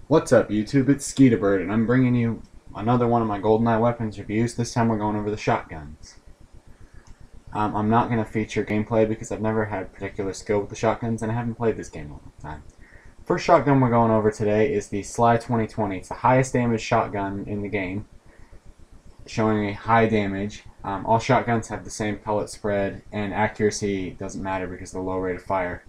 What's up YouTube, it's Skeetabird and I'm bringing you another one of my Goldeneye weapons reviews. This time we're going over the shotguns. I'm not going to feature gameplay because I've never had particular skill with the shotguns and I haven't played this game in a long time. First shotgun we're going over today is the Sly 2020. It's the highest damage shotgun in the game, showing a high damage. All shotguns have the same pellet spread and accuracy doesn't matter because of the low rate of fire.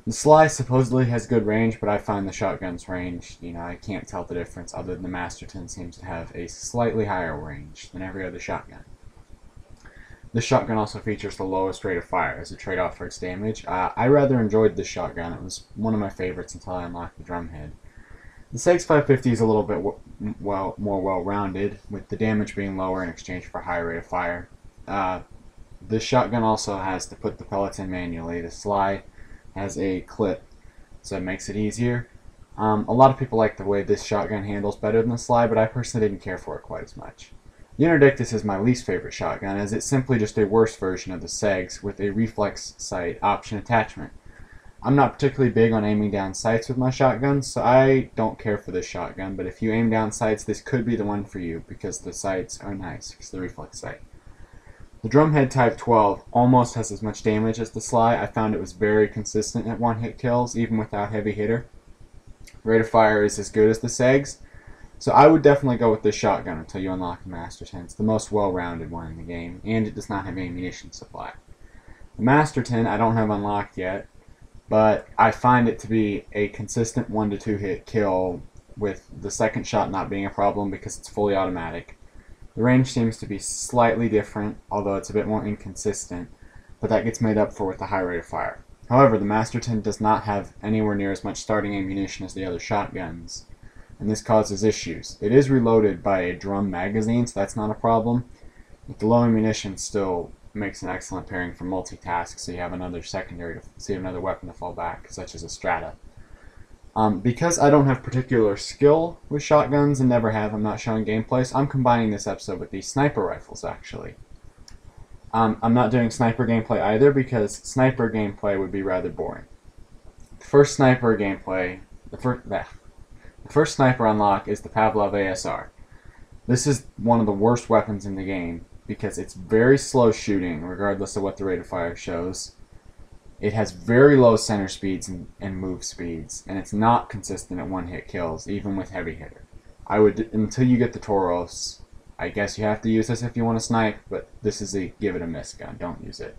The Sly supposedly has good range, but I find the shotgun's range, I can't tell the difference other than the Masterton seems to have a slightly higher range than every other shotgun. This shotgun also features the lowest rate of fire as a trade-off for its damage. I rather enjoyed this shotgun. It was one of my favorites until I unlocked the drumhead. The SEGS 550 is a little bit more well-rounded, with the damage being lower in exchange for a higher rate of fire. This shotgun also has to put the pellets in manually. The Sly has a clip, so it makes it easier. A lot of people like the way this shotgun handles better than the Sly, but I personally didn't care for it quite as much. The Interdictus is my least favorite shotgun, as it's simply just a worse version of the SEGS with a reflex sight option attachment. I'm not particularly big on aiming down sights with my shotguns, so I don't care for this shotgun, but if you aim down sights, this could be the one for you because the sights are nice, because the reflex sight. The Drumhead Type 12 almost has as much damage as the Sly. I found it was very consistent at one-hit kills, even without heavy hitter. Rate of fire is as good as the SEGS, so I would definitely go with this shotgun until you unlock the Masterton. It's the most well-rounded one in the game, and it does not have ammunition supply. The Masterton I don't have unlocked yet, but I find it to be a consistent 1 to 2 hit kill, with the second shot not being a problem because it's fully automatic. The range seems to be slightly different, although it's a bit more inconsistent, but that gets made up for with the high rate of fire. However, the Masterton does not have anywhere near as much starting ammunition as the other shotguns, and this causes issues. It is reloaded by a drum magazine, so that's not a problem, but the low ammunition still makes an excellent pairing for multitask, so you have another weapon to fall back, such as a Strata. Because I don't have particular skill with shotguns and never have, I'm not showing gameplay, so I'm combining this episode with the sniper rifles, actually. I'm not doing sniper gameplay either because sniper gameplay would be rather boring. The first sniper unlock is the Pavlov ASR. This is one of the worst weapons in the game because it's very slow shooting, regardless of what the rate of fire shows. It has very low center speeds and move speeds, and it's not consistent at one-hit kills, even with heavy hitter. Until you get the Tauros, I guess you have to use this if you want to snipe, but this is a give it a miss gun, don't use it.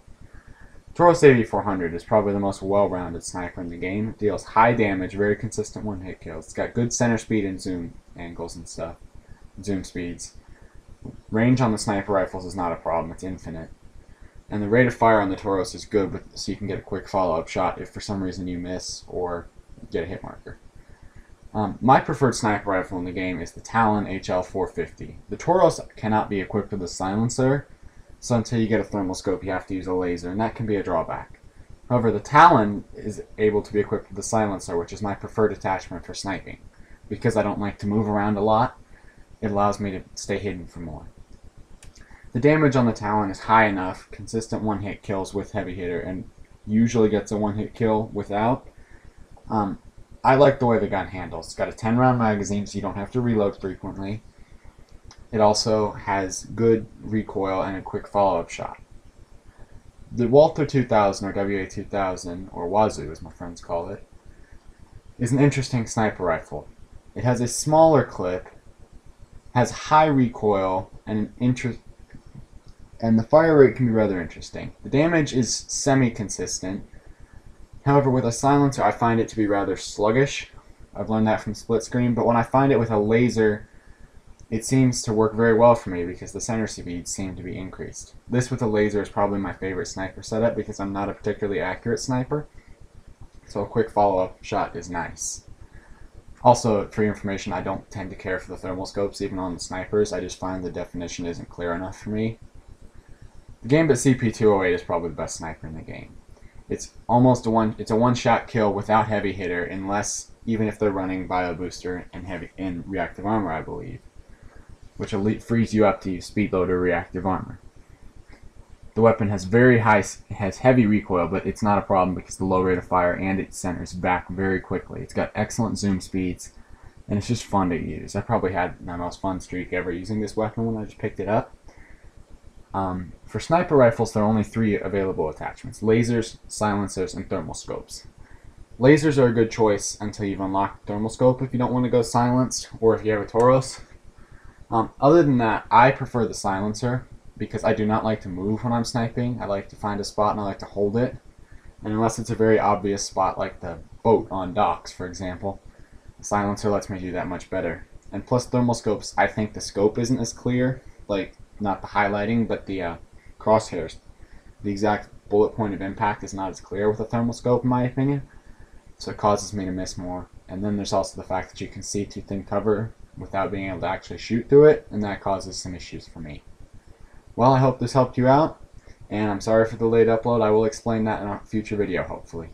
Tauros 8400 is probably the most well-rounded sniper in the game. It deals high damage, very consistent one-hit kills. It's got good center speed and zoom angles and stuff, zoom speeds. Range on the sniper rifles is not a problem, it's infinite. And the rate of fire on the Tauros is good, so you can get a quick follow-up shot if for some reason you miss or get a hit marker. My preferred sniper rifle in the game is the Talon HL450. The Tauros cannot be equipped with a silencer, so until you get a thermal scope you have to use a laser, and that can be a drawback. However, the Talon is able to be equipped with a silencer, which is my preferred attachment for sniping. Because I don't like to move around a lot, it allows me to stay hidden for more. The damage on the Talon is high enough, consistent one-hit kills with heavy hitter, and usually gets a one-hit kill without. I like the way the gun handles. It's got a 10-round magazine, so you don't have to reload frequently. It also has good recoil and a quick follow-up shot. The Walther 2000, or WA-2000, or Wazoo as my friends call it, is an interesting sniper rifle. It has a smaller clip, has high recoil, and the fire rate can be rather interesting. The damage is semi-consistent. However, with a silencer, I find it to be rather sluggish. I've learned that from split screen, but when I find it with a laser, it seems to work very well for me because the center speeds seem to be increased. This with a laser is probably my favorite sniper setup because I'm not a particularly accurate sniper, so a quick follow-up shot is nice. Also, for your information, I don't tend to care for the thermal scopes even on the snipers. I just find the definition isn't clear enough for me. The Gambit CP208 is probably the best sniper in the game. It's almost a one-shot kill without heavy hitter, even if they're running bio booster and reactive armor, I believe, which frees you up to use speed loader reactive armor. The weapon has heavy recoil, but it's not a problem because of the low rate of fire and it centers back very quickly. It's got excellent zoom speeds, and it's just fun to use. I probably had my most fun streak ever using this weapon when I just picked it up. For sniper rifles, there are only 3 available attachments: lasers, silencers, and thermal scopes. Lasers are a good choice until you've unlocked thermal scope if you don't want to go silenced, or if you have a Tauros. Other than that, I prefer the silencer because I do not like to move when I'm sniping. I like to find a spot and I like to hold it. And unless it's a very obvious spot like the boat on docks, for example, the silencer lets me do that much better. And plus thermal scopes, I think the scope isn't as clear, like not the highlighting, but the crosshairs. The exact bullet point of impact is not as clear with a thermal scope in my opinion, so it causes me to miss more. And then there's also the fact that you can see through thin cover without being able to actually shoot through it, and that causes some issues for me. Well, I hope this helped you out, and I'm sorry for the late upload. I will explain that in a future video, hopefully.